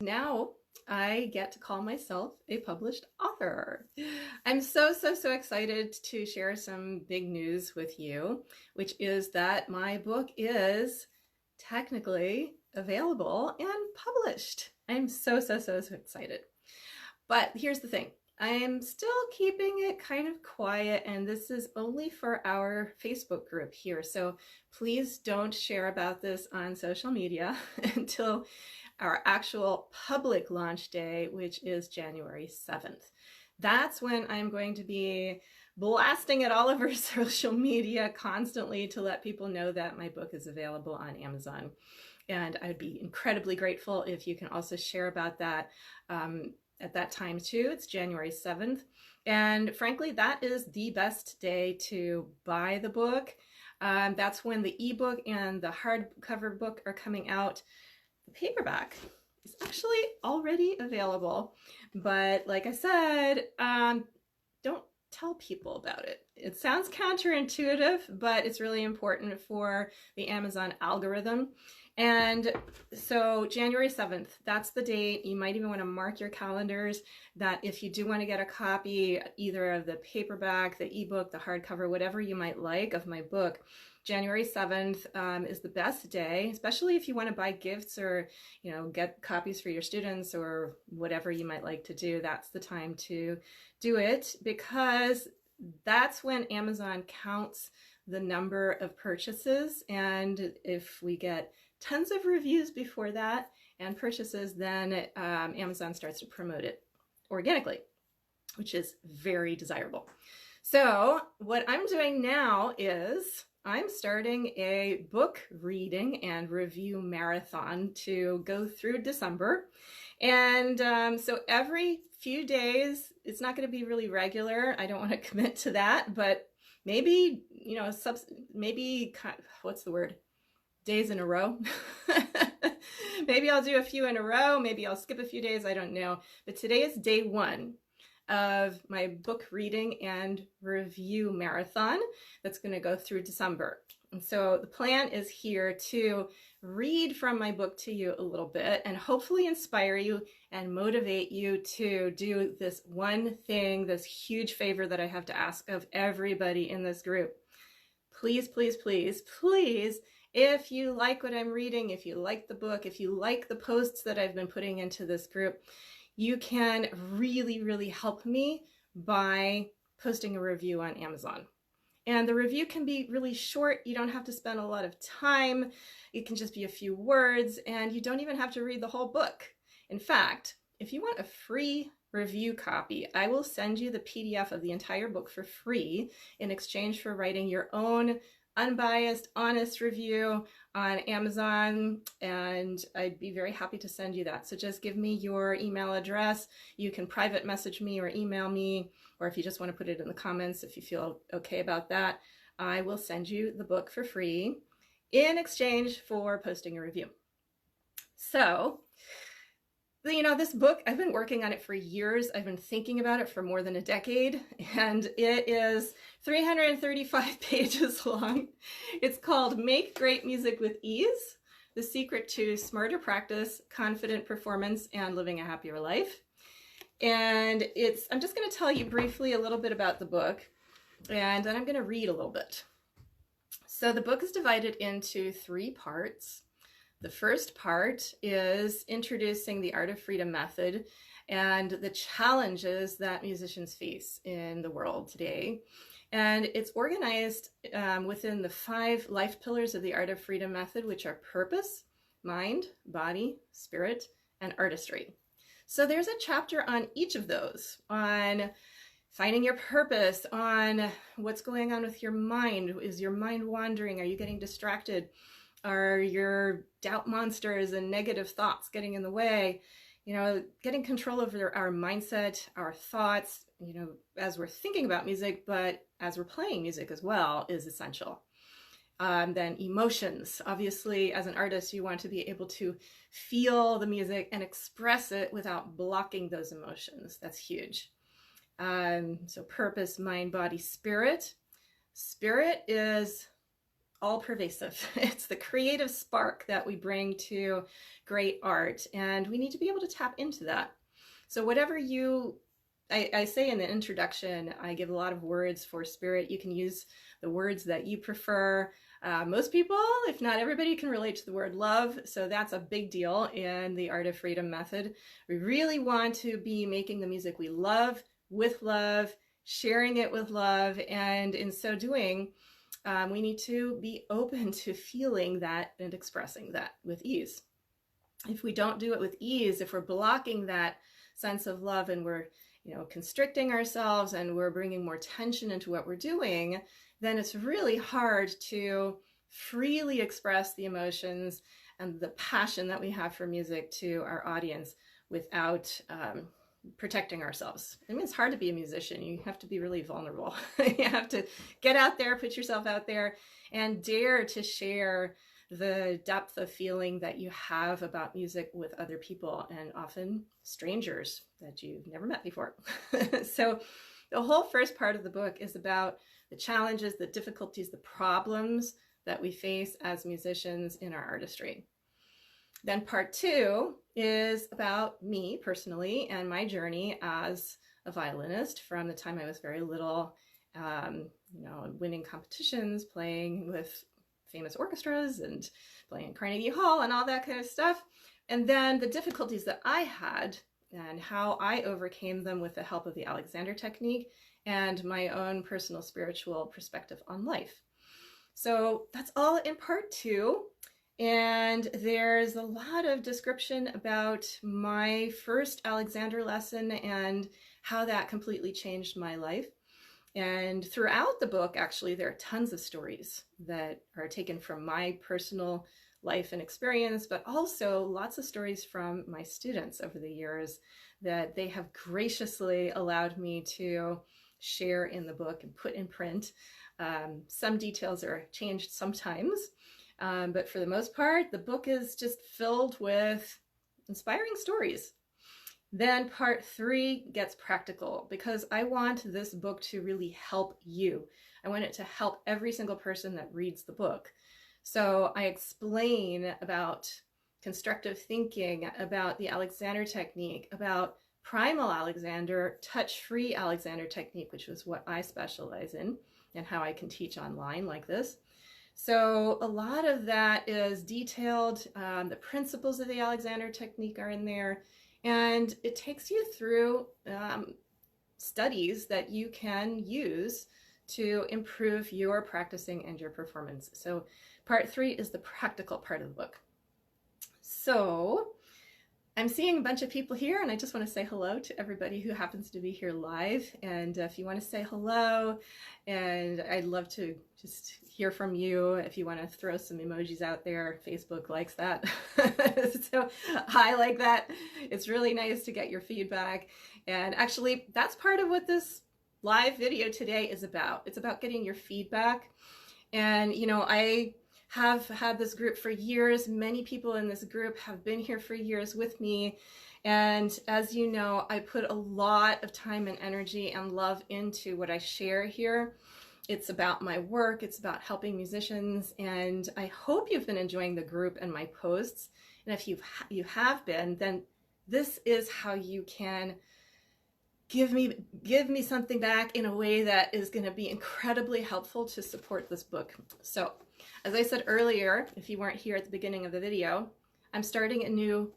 Now I get to call myself a published author. I'm so excited to share some big news with you, which is that my book is technically available and published. I'm so excited. But here's the thing. I'm still keeping it kind of quiet, and this is only for our Facebook group here. So please don't share about this on social media until our actual public launch day, which is January 7th. That's when I'm going to be blasting it all over social media constantly to let people know that my book is available on Amazon. And I'd be incredibly grateful if you can also share about that at that time too. It's January 7th. And frankly, that is the best day to buy the book. That's when the ebook and the hardcover book are coming out. The paperback is actually already available, but like I said, don't tell people about it. It sounds counterintuitive, but it's really important for the Amazon algorithm. And so January 7th, that's the date. You might even want to mark your calendars that if you do want to get a copy, either of the paperback, the ebook, the hardcover, whatever you might like of my book, January 7th is the best day, especially if you want to buy gifts or, get copies for your students or whatever you might like to do. That's the time to do it, because that's when Amazon counts the number of purchases. And if we get tons of reviews before that and purchases, then Amazon starts to promote it organically, which is very desirable. So what I'm doing now is I'm starting a book reading and review marathon to go through December. And so every few days, it's not going to be really regular. I don't want to commit to that, but maybe, maybe, what's the word? Days in a row. Maybe I'll do a few in a row. Maybe I'll skip a few days. I don't know. But today is day one of my book reading and review marathon that's going to go through December. And so the plan is here to read from my book to you a little bit and hopefully inspire you and motivate you to do this one thing, this huge favor that I have to ask of everybody in this group. Please, please, please, please, if you like what I'm reading, if you like the book, if you like the posts that I've been putting into this group, you can really help me by posting a review on Amazon. And the review can be really short. You don't have to spend a lot of time. It can just be a few words, and you don't even have to read the whole book. In fact, if you want a free review copy, I will send you the PDF of the entire book for free in exchange for writing your own unbiased, honest review on Amazon, and I'd be very happy to send you that. So just give me your email address. You can private message me or email me, or if you just want to put it in the comments, if you feel okay about that, I will send you the book for free in exchange for posting a review. So, this book, I've been working on it for years. I've been thinking about it for more than a decade, and it is 335 pages long. It's called Make Great Music with Ease: The Secret to Smarter Practice, Confident Performance, and Living a Happier Life. And I'm just going to tell you briefly a little bit about the book, and then I'm going to read a little bit. So the book is divided into 3 parts. The first part is introducing the Art of Freedom method and the challenges that musicians face in the world today. And it's organized within the 5 life pillars of the Art of Freedom method, which are purpose, mind, body, spirit, and artistry. So there's a chapter on each of those, on finding your purpose, on what's going on with your mind. Is your mind wandering? Are you getting distracted? Are your doubt monsters and negative thoughts getting in the way? Getting control over our mindset, our thoughts, as we're thinking about music, but as we're playing music as well, is essential. Then emotions. Obviously, as an artist, you want to be able to feel the music and express it without blocking those emotions. That's huge. So purpose, mind, body, spirit. Spirit is all pervasive. It's the creative spark that we bring to great art, and we need to be able to tap into that. So whatever I say in the introduction, I give a lot of words for spirit. You can use the words that you prefer. Most people, if not everybody, can relate to the word love. So that's a big deal in the Art of Freedom method. We really want to be making the music we love with love, sharing it with love. And in so doing, we need to be open to feeling that and expressing that with ease. If we don't do it with ease, if we're blocking that sense of love and we're constricting ourselves and we're bringing more tension into what we're doing, then it's really hard to freely express the emotions and the passion that we have for music to our audience without protecting ourselves. I mean, it's hard to be a musician. You have to be really vulnerable. You have to get out there, put yourself out there, and dare to share the depth of feeling that you have about music with other people, and often strangers that you've never met before. So the whole first part of the book is about the challenges, the difficulties, the problems that we face as musicians in our artistry. Then part 2 is about me personally and my journey as a violinist from the time I was very little, winning competitions, playing with famous orchestras and playing at Carnegie Hall and all that kind of stuff. And then the difficulties that I had and how I overcame them with the help of the Alexander technique and my own personal spiritual perspective on life. So that's all in part 2. And there's a lot of description about my first Alexander lesson and how that completely changed my life. And throughout the book, actually, there are tons of stories that are taken from my personal life and experience, but also lots of stories from my students over the years that they have graciously allowed me to share in the book and put in print. Some details are changed sometimes, but for the most part, the book is just filled with inspiring stories. Then part 3 gets practical because I want this book to really help you. I want it to help every single person that reads the book. So I explain about constructive thinking, about the Alexander technique, about primal Alexander, touch-free Alexander technique, which is what I specialize in and how I can teach online like this. So a lot of that is detailed. The principles of the Alexander technique are in there. And it takes you through studies that you can use to improve your practicing and your performance. So part 3 is the practical part of the book. So I'm seeing a bunch of people here, and I just want to say hello to everybody who happens to be here live. And if you want to say hello, and I'd love to just hear from you. If you want to throw some emojis out there, Facebook likes that. So I like that. It's really nice to get your feedback. And actually, that's part of what this live video today is about. It's about getting your feedback. And, I have had this group for years. Many people in this group have been here for years with me. And as you know, I put a lot of time and energy and love into what I share here. It's about my work. It's about helping musicians. And I hope you've been enjoying the group and my posts. And if you have been, then this is how you can give me something back in a way that is going to be incredibly helpful to support this book. So, as I said earlier, if you weren't here at the beginning of the video, I'm starting a new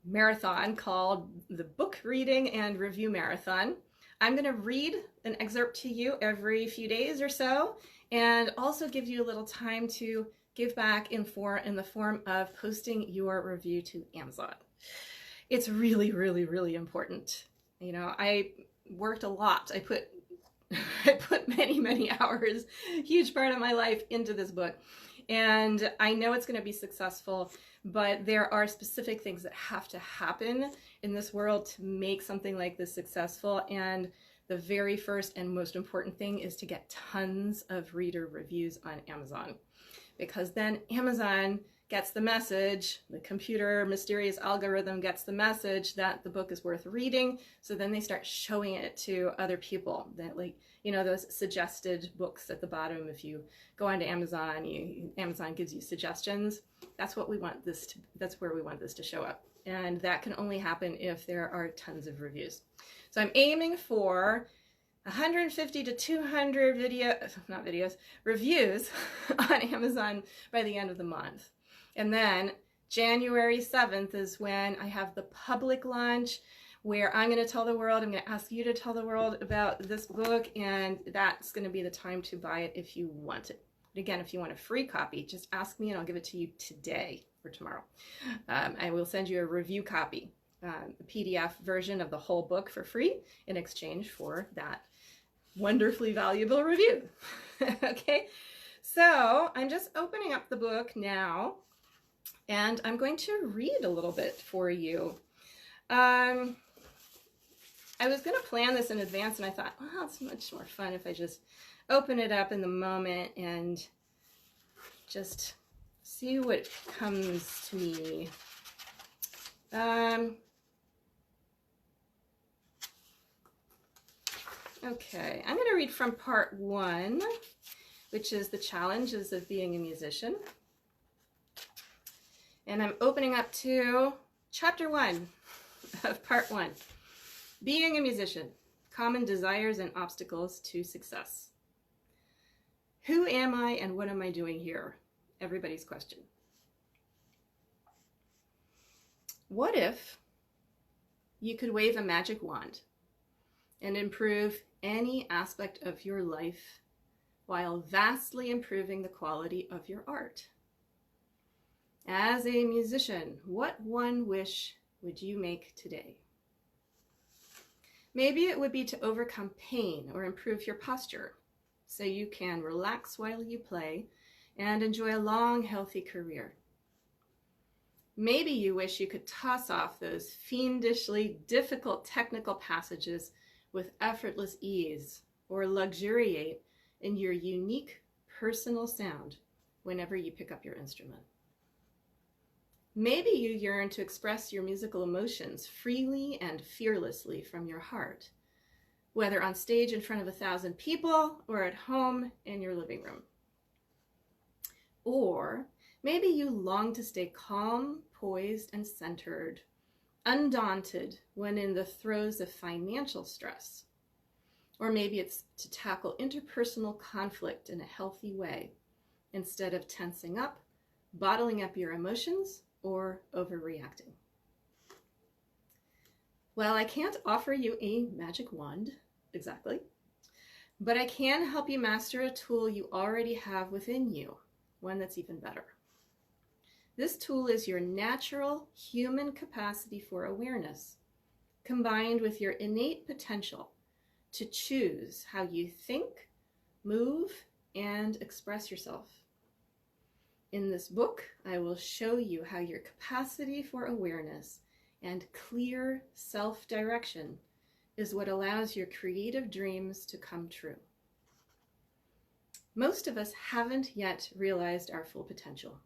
marathon called the Book Reading and Review Marathon. I'm going to read an excerpt to you every few days or so, and also give you a little time to give back in the form of posting your review to Amazon. It's really, really, really important. I worked a lot. I put many, many hours, huge part of my life into this book. And I know it's going to be successful, but there are specific things that have to happen in this world to make something like this successful. And the very first and most important thing is to get tons of reader reviews on Amazon, because then Amazon gets the message, the computer mysterious algorithm gets the message that the book is worth reading. So then they start showing it to other people. That, like, you know, those suggested books at the bottom. If you go onto Amazon, Amazon gives you suggestions. That's what we want this to, that's where we want this to show up. And that can only happen if there are tons of reviews. So I'm aiming for 150 to 200 reviews on Amazon by the end of the month. And then January 7th is when I have the public launch, where I'm going to tell the world, I'm going to ask you to tell the world about this book, and that's going to be the time to buy it if you want it. Again, if you want a free copy, just ask me and I'll give it to you today or tomorrow. I will send you a review copy, a PDF version of the whole book for free in exchange for that wonderfully valuable review. Okay, so I'm just opening up the book now, and I'm going to read a little bit for you. I was going to plan this in advance, and I thought, well, it's much more fun if I just open it up in the moment and just see what comes to me. Okay, I'm going to read from part 1, which is the challenges of being a musician. And I'm opening up to chapter 1 of part 1. Being a musician, common desires and obstacles to success. Who am I and what am I doing here? Everybody's question. What if you could wave a magic wand and improve any aspect of your life while vastly improving the quality of your art? As a musician, what one wish would you make today? Maybe it would be to overcome pain or improve your posture so you can relax while you play and enjoy a long, healthy career. Maybe you wish you could toss off those fiendishly difficult technical passages with effortless ease, or luxuriate in your unique personal sound whenever you pick up your instrument. Maybe you yearn to express your musical emotions freely and fearlessly from your heart, whether on stage in front of 1,000 people or at home in your living room. Or maybe you long to stay calm, poised, and centered, undaunted when in the throes of financial stress. Or maybe it's to tackle interpersonal conflict in a healthy way, instead of tensing up, bottling up your emotions, or overreacting. Well, I can't offer you a magic wand, exactly, but I can help you master a tool you already have within you, one that's even better. This tool is your natural human capacity for awareness, combined with your innate potential to choose how you think, move, and express yourself. In this book, I will show you how your capacity for awareness and clear self-direction is what allows your creative dreams to come true. Most of us haven't yet realized our full potential.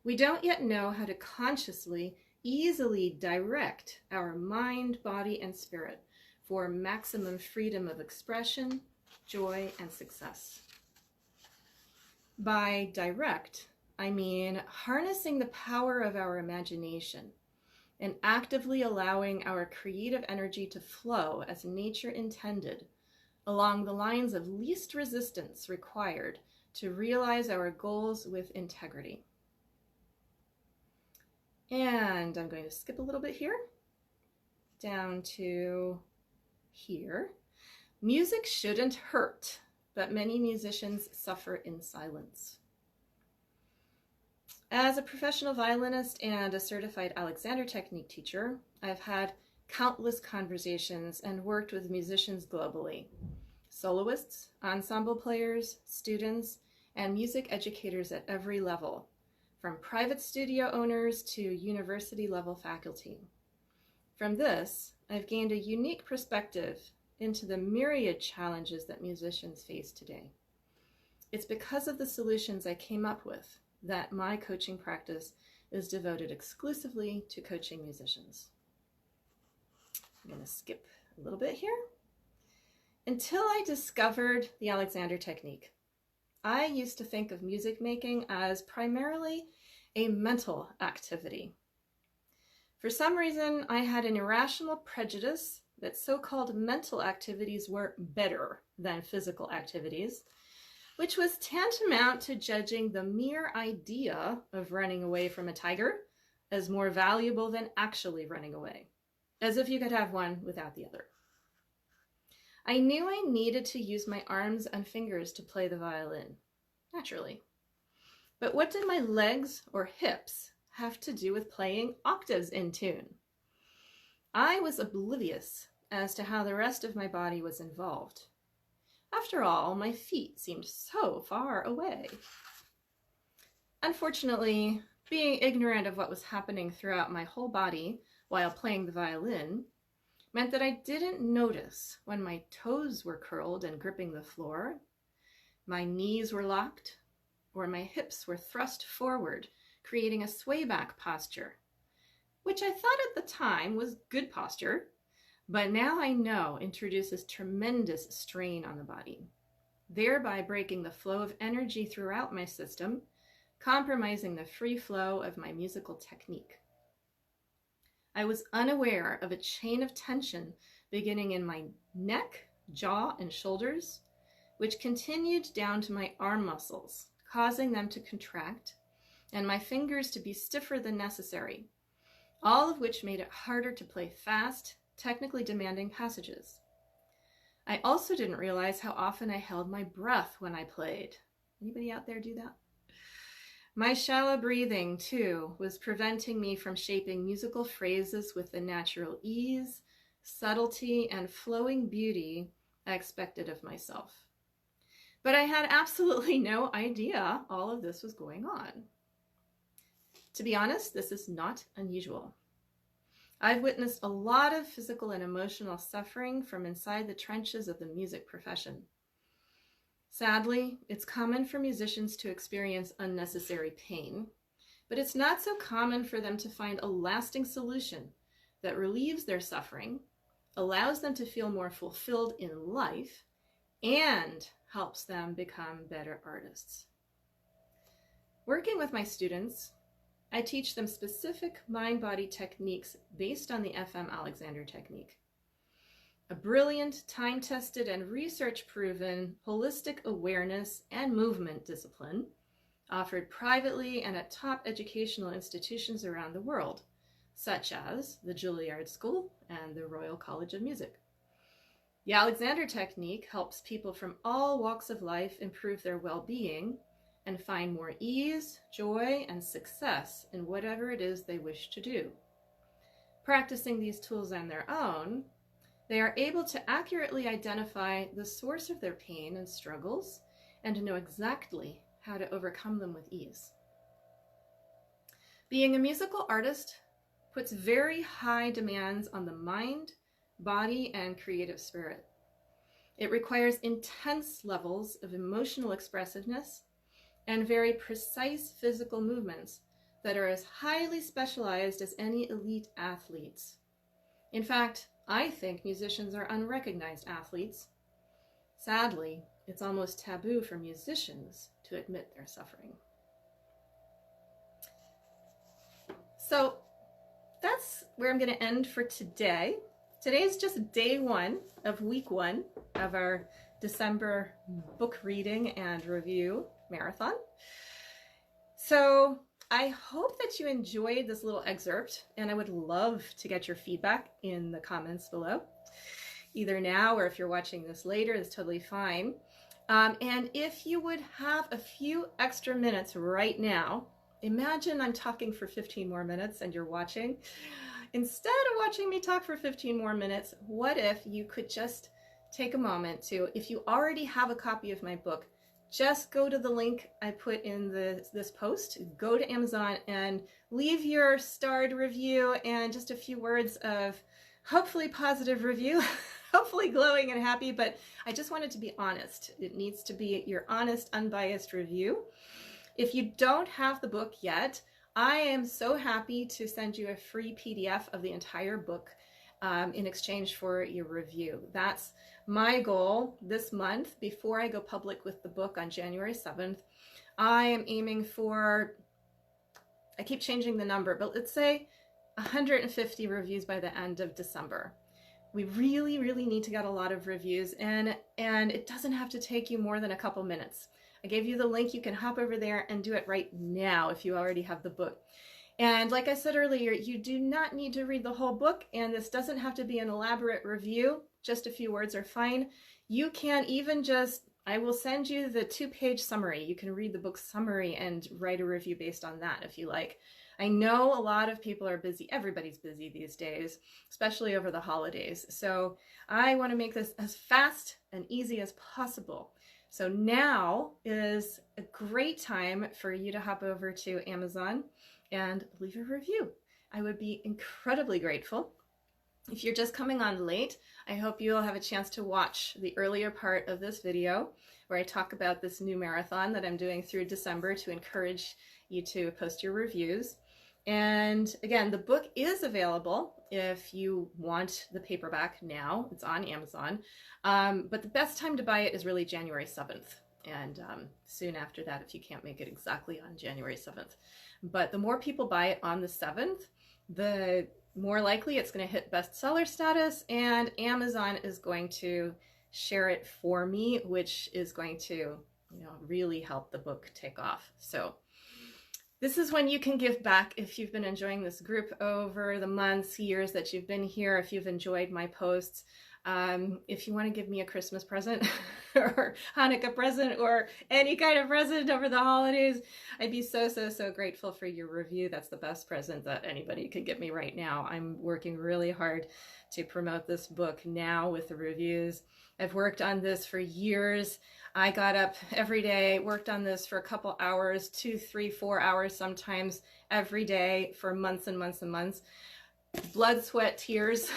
We don't yet know how to consciously, easily direct our mind, body, and spirit for maximum freedom of expression, joy, and success. By direct, I mean harnessing the power of our imagination and actively allowing our creative energy to flow as nature intended, along the lines of least resistance required to realize our goals with integrity. And I'm going to skip a little bit here, down to here. Music shouldn't hurt, but many musicians suffer in silence. As a professional violinist and a certified Alexander Technique teacher, I've had countless conversations and worked with musicians globally, soloists, ensemble players, students, and music educators at every level, from private studio owners to university-level faculty. From this, I've gained a unique perspective into the myriad challenges that musicians face today. It's because of the solutions I came up with that my coaching practice is devoted exclusively to coaching musicians. I'm going to skip a little bit here. Until I discovered the Alexander Technique, I used to think of music making as primarily a mental activity. For some reason, I had an irrational prejudice that so-called mental activities were better than physical activities, which was tantamount to judging the mere idea of running away from a tiger as more valuable than actually running away, as if you could have one without the other. I knew I needed to use my arms and fingers to play the violin, naturally. But what did my legs or hips have to do with playing octaves in tune? I was oblivious as to how the rest of my body was involved. After all, my feet seemed so far away. Unfortunately, being ignorant of what was happening throughout my whole body while playing the violin meant that I didn't notice when my toes were curled and gripping the floor, my knees were locked, or my hips were thrust forward, creating a swayback posture, which I thought at the time was good posture, but now I know introduces tremendous strain on the body, thereby breaking the flow of energy throughout my system, compromising the free flow of my musical technique. I was unaware of a chain of tension beginning in my neck, jaw, and shoulders, which continued down to my arm muscles, causing them to contract, and my fingers to be stiffer than necessary, all of which made it harder to play fast, technically demanding passages. I also didn't realize how often I held my breath when I played. Anybody out there do that? My shallow breathing, too, was preventing me from shaping musical phrases with the natural ease, subtlety, and flowing beauty I expected of myself. But I had absolutely no idea all of this was going on. To be honest, this is not unusual. I've witnessed a lot of physical and emotional suffering from inside the trenches of the music profession. Sadly, it's common for musicians to experience unnecessary pain, but it's not so common for them to find a lasting solution that relieves their suffering, allows them to feel more fulfilled in life, and helps them become better artists. Working with my students, I teach them specific mind-body techniques based on the FM Alexander Technique, a brilliant, time-tested, and research-proven holistic awareness and movement discipline offered privately and at top educational institutions around the world, such as the Juilliard School and the Royal College of Music. The Alexander Technique helps people from all walks of life improve their well-being and find more ease, joy, and success in whatever it is they wish to do. Practicing these tools on their own, they are able to accurately identify the source of their pain and struggles and to know exactly how to overcome them with ease. Being a musical artist puts very high demands on the mind, body, and creative spirit. It requires intense levels of emotional expressiveness and very precise physical movements that are as highly specialized as any elite athletes. In fact, I think musicians are unrecognized athletes. Sadly, it's almost taboo for musicians to admit their suffering. So that's where I'm going to end for today. Today is just day one of week one of our December book reading and review marathon. So I hope that you enjoyed this little excerpt, and I would love to get your feedback in the comments below, either now or if you're watching this later, it's totally fine. And if you would have a few extra minutes right now, imagine I'm talking for 15 more minutes and you're watching. Instead of watching me talk for 15 more minutes, what if you could just take a moment to, if you already have a copy of my book, just go to the link I put in this post, go to Amazon and leave your starred review and just a few words of hopefully positive review, hopefully glowing and happy, but I just want it to be honest. It needs to be your honest, unbiased review. If you don't have the book yet, I am so happy to send you a free PDF of the entire book in exchange for your review. That's my goal this month. Before I go public with the book on January 7th, I am aiming for, I keep changing the number, but let's say 150 reviews by the end of December. We really, really need to get a lot of reviews, and it doesn't have to take you more than a couple minutes. I gave you the link. You can hop over there and do it right now if you already have the book. And like I said earlier, you do not need to read the whole book, and this doesn't have to be an elaborate review. Just a few words are fine. You can even just, I will send you the 2-page summary. You can read the book summary and write a review based on that if you like. I know a lot of people are busy. Everybody's busy these days, especially over the holidays. So I want to make this as fast and easy as possible. So now is a great time for you to hop over to Amazon and leave a review. I would be incredibly grateful. If you're just coming on late, I hope you'll have a chance to watch the earlier part of this video where I talk about this new marathon that I'm doing through December to encourage you to post your reviews. And again, the book is available if you want the paperback now. It's on Amazon. But the best time to buy it is really January 7th. And soon after that, if you can't make it exactly on January 7th. But the more people buy it on the 7th, the more likely it's going to hit bestseller status, and Amazon is going to share it for me, which is going to, really help the book take off. So this is when you can give back if you've been enjoying this group over the months, years that you've been here, if you've enjoyed my posts. If you want to give me a Christmas present or Hanukkah present or any kind of present over the holidays, I'd be so, so, so grateful for your review. That's the best present that anybody could get me right now. I'm working really hard to promote this book now with the reviews. I've worked on this for years. I got up every day, worked on this for a couple hours, 2, 3, 4 hours sometimes every day for months and months and months. Blood, sweat, tears,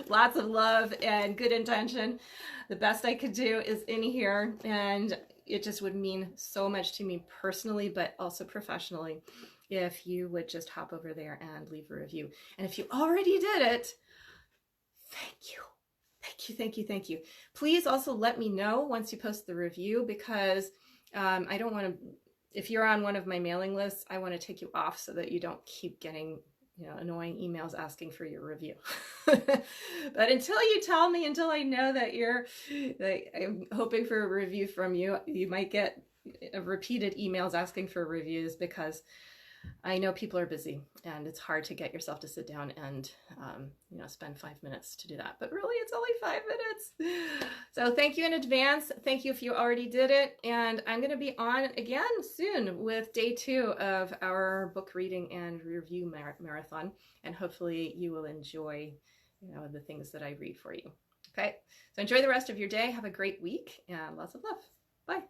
lots of love and good intention. The best I could do is in here, and it just would mean so much to me personally, but also professionally, if you would just hop over there and leave a review. And if you already did it, thank you. Thank you, thank you, thank you. Please also let me know once you post the review, because I don't want to, if you're on one of my mailing lists, I want to take you off so that you don't keep getting annoying emails asking for your review. But until you tell me, until I know that I'm hoping for a review from you, you might get repeated emails asking for reviews, because I know people are busy and it's hard to get yourself to sit down and spend 5 minutes to do that. But really, it's only 5 minutes. So thank you in advance. Thank you if you already did it. And I'm going to be on again soon with day 2 of our book reading and review marathon. And hopefully you will enjoy the things that I read for you. Okay, so enjoy the rest of your day. Have a great week and lots of love. Bye.